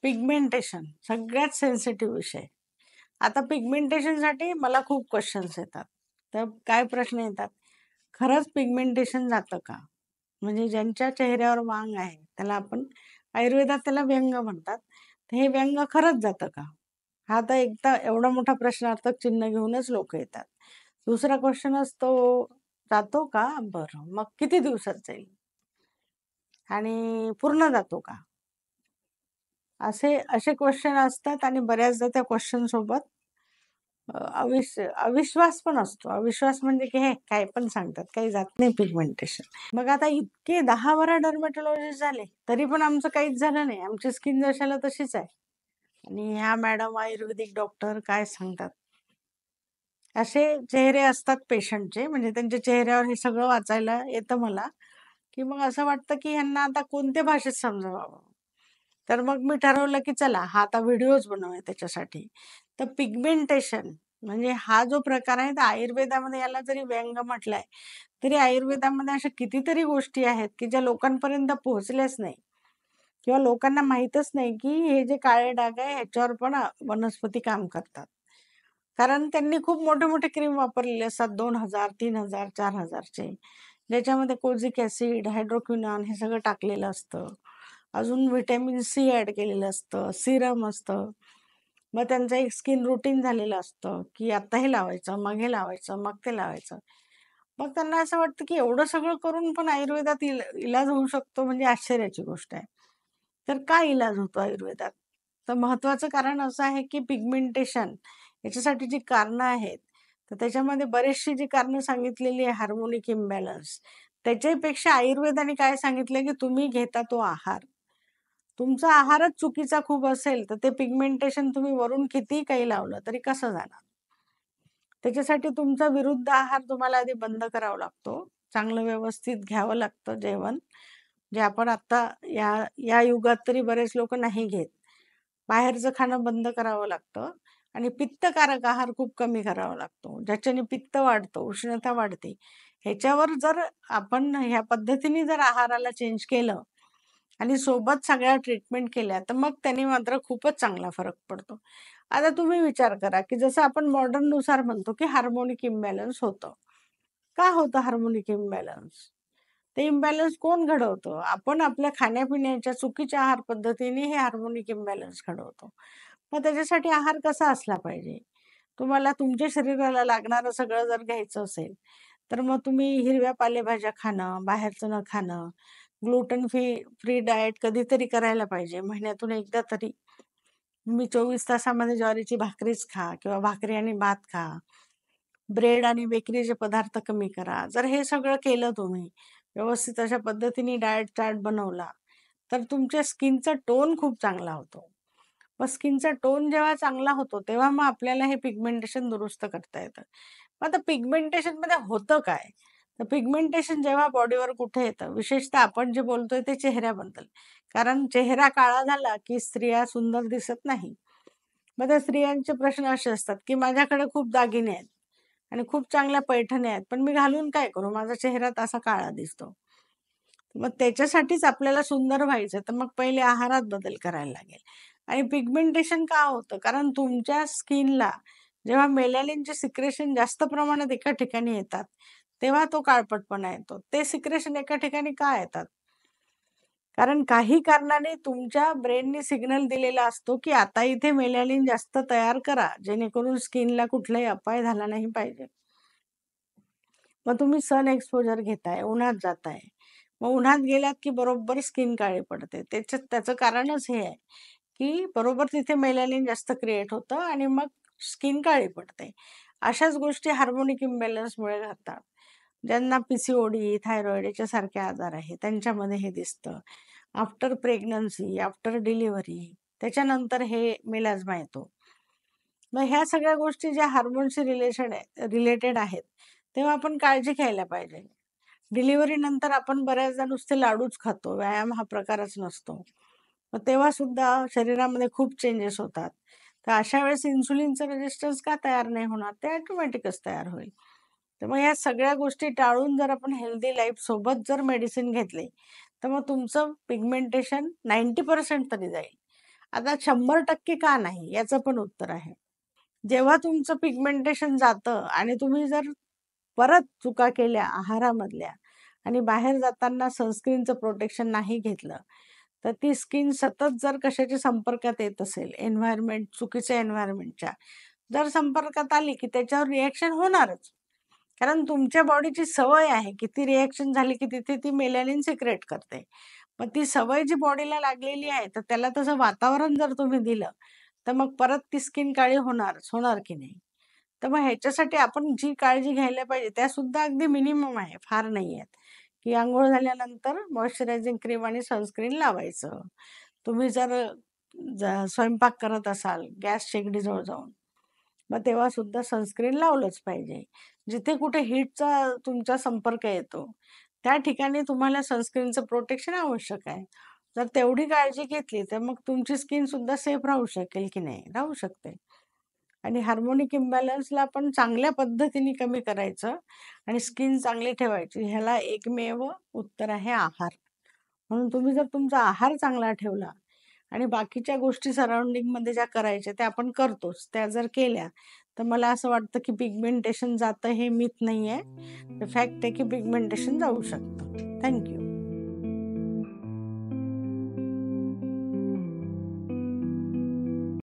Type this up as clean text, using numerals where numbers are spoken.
Pigmentation सगळ्यात sensitive विषय. आता पिगमेंटेशनसाठी मला खूप क्वेश्चन्स येतात. तर काय प्रश्न येतात? खरंच पिगमेंटेशन जातं का? म्हणजे ज्यांच्या चेहऱ्यावर वांग आहे, त्याला आपण आयुर्वेदात त्याला व्यंग म्हणतात. तर हे व्यंग खरंच जातं का? हा तर एकदा एवढा मोठा प्रश्नार्थक चिन्ह घेऊनच लोकं येतात. दुसरा क्वेश्चन असतो, जातो का? बरं. मग किती दिवसात जाईल? आणि पूर्ण जातो का? असे असे क्वेश्चन असतात आणि बऱ्याचदा त्या क्वेश्चन सोबत अविश्वास पण असतो. अविश्वास म्हणजे की हे काय पण सांगतात, काही जात नाही पिगमेंटेशन. मग आता इतके 10-12 डर्मॅटॉलॉजिस्ट झाले, तरी पण आमचं काहीच झालं नाही. आमची स्किन जशाला तशीच आहे. आणि ह्या मॅडम आयुर्वेदिक डॉक्टर काय सांगतात. असे चेहरे असतात पेशंटचे, म्हणजे त्यांच्या चेहऱ्यावर हे सगळं वाचायला येतं मला, की मग असं वाटतं की ह्यांना आता कोणत्या भाषेत समजवावं. तर मग मी ठरवलं की चला हा आता व्हिडिओच बनवूया त्याच्यासाठी. तर पिगमेंटेशन म्हणजे हा जो प्रकार आहे, तर आयुर्वेदामध्ये याला जरी व्यंग म्हटलंय, तरी आयुर्वेदामध्ये अशा कितीतरी गोष्टी आहेत, की ज्या लोकांपर्यंत पोहोचल्याच नाही किंवा लोकांना माहीतच नाही, की हे जे काळे डाग आहे ह्याच्यावर पण वनस्पती काम करतात. कारण त्यांनी खूप मोठे-मोठे क्रीम वापरलेले असतात 2,000, 3,000, 4,000 चे. ज्याच्यामध्ये कोझिक ॲसिड, हायड्रोक्विनॉन हे सगळं टाकलेलं असतं. अजून व्हिटॅमिन सी ॲड केलेलं असतं, सीरम असतं. मग त्यांचं एक स्किन रूटीन झालेलं असतं, की आता हे लावायचं, मग हे लावायचं, मग ते लावायचं. मग त्यांना असं वाटतं, की एवढं सगळं करून पण आयुर्वेदात इलाज होऊ शकतो म्हणजे आश्चर्याची गोष्ट आहे. तर काय इलाज होतो आयुर्वेदात? तर महत्त्वाचं कारण असं आहे, की पिगमेंटेशन याच्यासाठी जी कारणं आहेत, तर त्याच्यामध्ये बरीचशी जी कारणं सांगितलेली आहे हार्मोनिक इम्बॅलन्स. त्याच्यापेक्षा आयुर्वेदाने काय सांगितलं, की तुम्ही घेता तो आहार. तुमचा आहारच चुकीचा खूप असेल, तर ते पिगमेंटेशन तुम्ही वरून कितीही काही लावलं तरी कसं जाणार? त्याच्यासाठी तुमचा विरुद्ध आहार तुम्हाला आधी बंद करावा लागतो. चांगलं व्यवस्थित घ्यावं लागतं जेवण. जे आपण आता या या युगात तरी बरेच लोकं नाही घेत. बाहेरचं खाणं बंद करावं लागतं आणि पित्तकारक आहार खूप कमी करावा लागतो. ज्याच्याने पित्त वाढतं, उष्णता वाढते. ह्याच्यावर जर आपण ह्या पद्धतीने जर आहाराला चेंज केलं आणि सोबत सगळ्या ट्रीटमेंट केल्या, तर मग त्याने मात्र खूपच चांगला फरक पडतो. आता तुम्ही विचार करा, की जसं आपण मॉडर्ननुसार म्हणतो, की हार्मोनिक इम्बॅलन्स होतं. का होतं हार्मोनिक इम्बॅलन्स? ते इम्बॅलन्स कोण घडवतं? आपण आपल्या खाण्यापिण्याच्या चुकीच्या आहार पद्धतीने हे हार्मोनिक इम्बॅलन्स घडवतो. मग त्याच्यासाठी आहार कसा असला पाहिजे? तुम्हाला तुमच्या शरीराला लागणारं सगळं जर घ्यायचं असेल, तर मग तुम्ही हिरव्या पालेभाज्या खाणं, बाहेरचं न खाणं, ग्लुटन फ्री डाएट कधीतरी करायला पाहिजे. महिन्यातून एकदा तरी. तुम्ही 24 तासामध्ये ज्वारीची भाकरीच खा किंवा भाकरी आणि भात खा. ब्रेड आणि बेकरीचे पदार्थ कमी करा. जर हे सगळं केलं तुम्ही, व्यवस्थित अशा पद्धतीने डाएट चार्ट बनवला, तर तुमच्या स्किनचा टोन खूप चांगला होतो. मग स्किनचा टोन जेव्हा चांगला होतो, तेव्हा मग आपल्याला हे पिगमेंटेशन दुरुस्त करता येतं. मग आता पिगमेंटेशनमध्ये होतं काय? तर पिगमेंटेशन जेव्हा बॉडीवर कुठे येतं, विशेषतः आपण जे बोलतोय ते चेहऱ्याबद्दल. कारण चेहरा काळा झाला, की स्त्रिया सुंदर दिसत नाही. मग त्या स्त्रियांचे प्रश्न असे असतात, की माझ्याकडे खूप दागिने आहेत आणि खूप चांगल्या पैठण्या आहेत, पण मी घालून काय करू? माझा चेहरा असा काळा दिसतो. मग त्याच्यासाठीच आपल्याला सुंदर व्हायचं तर मग पहिले आहारात बदल करायला लागेल. आणि पिगमेंटेशन का होतं? कारण तुमच्या स्किनला जेव्हा मेलॅनिनचे सिक्रेशन जास्त प्रमाणात एका ठिकाणी येतात, तेव्हा तो काळपटपणा येतो. ते सिक्रेशन एका ठिकाणी का येतात? कारण काही कारणाने तुमच्या ब्रेनने सिग्नल दिलेला असतो, की आता इथे मेलॅनिन जास्त तयार करा, जेणेकरून स्किनला कुठलाही अपाय झाला नाही पाहिजे. मग तुम्ही सन एक्सपोजर घेताय, उन्हात जाताय. मग उन्हात गेलात की बरोबर स्किन काळी पडते. त्याचं कारणच हे आहे, की बरोबर तिथे मेलॅनिन जास्त क्रिएट होतं आणि मग स्किन काळी पडते. अशाच गोष्टी हार्मोनिक इम्बॅलन्समुळे घडतात. ज्यांना पी-सी-ओ-डी, थायरॉईड याच्यासारखे आजार आहेत, त्यांच्यामध्ये हे दिसतं. आफ्टर प्रेग्नन्सी, आफ्टर डिलिव्हरी त्याच्यानंतर हे मेलाझ्मा येतो. मग ह्या सगळ्या गोष्टी ज्या हार्मोनशी रिलेटेड आहेत, तेव्हा आपण काळजी घ्यायला पाहिजे. डिलिव्हरीनंतर आपण बऱ्याचदा नुसते लाडूच खातो, व्यायाम हा प्रकारच नसतो. मग तेव्हा सुद्धा शरीरामध्ये खूप चेंजेस होतात. तर अशा वेळेस इन्सुलिनचं रेझिस्टन्स का तयार नाही होणार? ते ऑटोमॅटिकच तयार होईल. तर मग ह्या सगळ्या गोष्टी टाळून जर आपण हेल्दी लाईफ सोबत जर मेडिसिन घेतले, तर मग तुमचं पिगमेंटेशन 90% तरी जाईल. आता 100% का नाही याचं पण उत्तर आहे. जेव्हा तुमचं पिगमेंटेशन जातं आणि तुम्ही जर परत चुका केल्या आहारामधल्या आणि बाहेर जाताना सनस्क्रीनचं प्रोटेक्शन नाही घेतलं, तर ती स्किन सतत जर कशाच्या संपर्कात येत असेल, चुकीच्या एन्व्हायर्नमेंटच्या, जर संपर्कात आली की त्याच्यावर रिएक्शन होणारच. कारण तुमच्या बॉडीची सवय आहे की ती रिएक्शन झाली की तिथे ती मेलॅनिन सिक्रेट करते. मग ती सवय जी बॉडीला लागलेली आहे, तर त्याला तसं वातावरण जर तुम्ही दिलं, तर मग परत ती स्किन काळी होणारच, होणार की नाही? तर मग ह्याच्यासाठी आपण जी काळजी घ्यायला पाहिजे त्या सुद्धा अगदी मिनिमम आहे, फार नाही आहेत. की अंघोळ झाल्यानंतर मॉइश्चरायझिंग क्रीम आणि सनस्क्रीन लावायचं. तुम्ही जर स्वयंपाक करत असाल गॅस शेगडीजवळ जाऊन, मग तेव्हा सुद्धा सनस्क्रीन लावलंच पाहिजे. जिथे कुठे हीटचा तुमचा संपर्क येतो, त्या ठिकाणी तुम्हाला सनस्क्रीनचं प्रोटेक्शन आवश्यक आहे. जर तेवढी काळजी घेतली, तर मग तुमची स्किन सुद्धा सेफ राहू शकेल की नाही? राहू शकते. आणि हार्मोनिक इम्बॅलन्सला पण चांगल्या पद्धतीने कमी करायचं आणि स्किन चांगली ठेवायची. ह्याला एकमेव उत्तर आहे आहार. म्हणून तुम्ही जर तुमचा आहार चांगला ठेवला आणि बाकीच्या गोष्टी सराउंडिंगमध्ये ज्या करायच्या त्या आपण करतोच, त्या जर केल्या, तर मला असं वाटतं की पिगमेंटेशन जातं हे मिथ नाहीये. फॅक्ट आहे की पिगमेंटेशन जाऊ शकतं. Thank you.